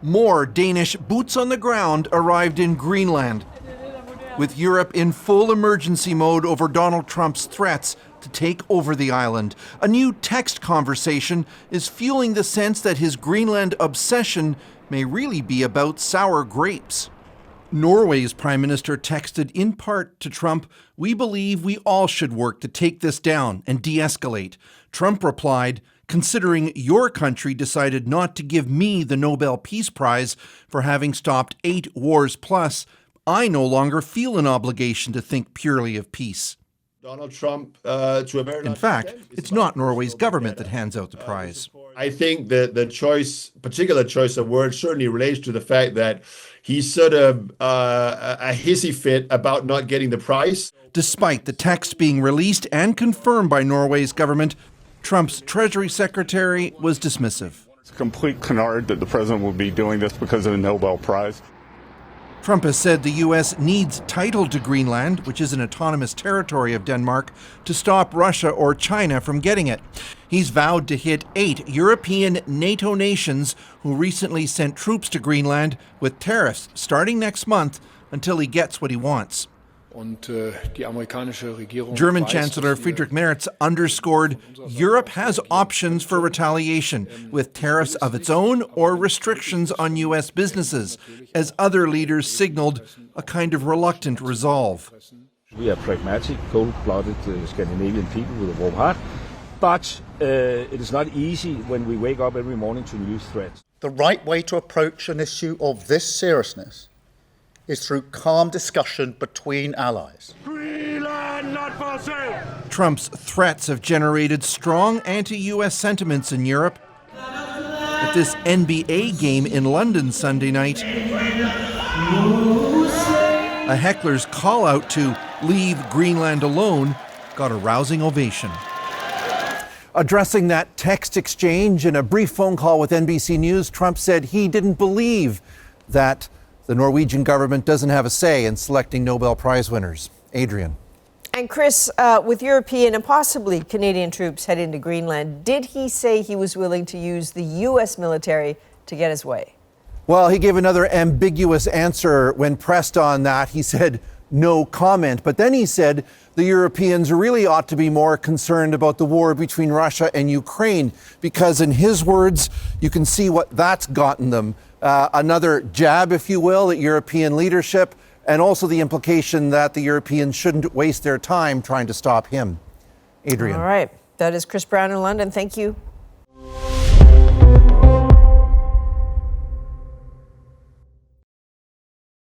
More Danish boots on the ground arrived in Greenland, with Europe in full emergency mode over Donald Trump's threats to take over the island. A new text conversation is fueling the sense that his Greenland obsession may really be about sour grapes. Norway's Prime Minister texted in part to Trump, "We believe we all should work to take this down and de-escalate." Trump replied, "Considering your country decided not to give me the Nobel Peace Prize for having stopped 8 wars plus, I no longer feel an obligation to think purely of peace." Donald Trump, to a very In fact, it's not Norway's government that hands out the prize. I think that the particular choice of words certainly relates to the fact that he's sort of a hissy fit about not getting the prize. Despite the text being released and confirmed by Norway's government, Trump's Treasury Secretary was dismissive. It's a complete canard that the president will be doing this because of the Nobel Prize. Trump has said the U.S. needs title to Greenland, which is an autonomous territory of Denmark, to stop Russia or China from getting it. He's vowed to hit 8 European NATO nations who recently sent troops to Greenland with tariffs starting next month until he gets what he wants. German Chancellor Friedrich Merz underscored Europe has options for retaliation, with tariffs of its own or restrictions on U.S. businesses, as other leaders signaled a kind of reluctant resolve. We are pragmatic, cold-blooded Scandinavian people with a warm heart, but it is not easy when we wake up every morning to new threats. The right way to approach an issue of this seriousness is through calm discussion between allies. Greenland not for sale! Trump's threats have generated strong anti-U.S. sentiments in Europe. At this NBA game in London Sunday night, a heckler's call out to leave Greenland alone got a rousing ovation. Addressing that text exchange in a brief phone call with NBC News, Trump said he didn't believe that the Norwegian government doesn't have a say in selecting Nobel Prize winners. Adrienne. And Chris, with European and possibly Canadian troops heading to Greenland, did he say he was willing to use the U.S. military to get his way? Well, he gave another ambiguous answer when pressed on that. He said no comment. But then he said the Europeans really ought to be more concerned about the war between Russia and Ukraine, because in his words, you can see what that's gotten them. Another jab, if you will, at European leadership, and also the implication that the Europeans shouldn't waste their time trying to stop him. Adrienne. All right. That is Chris Brown in London. Thank you.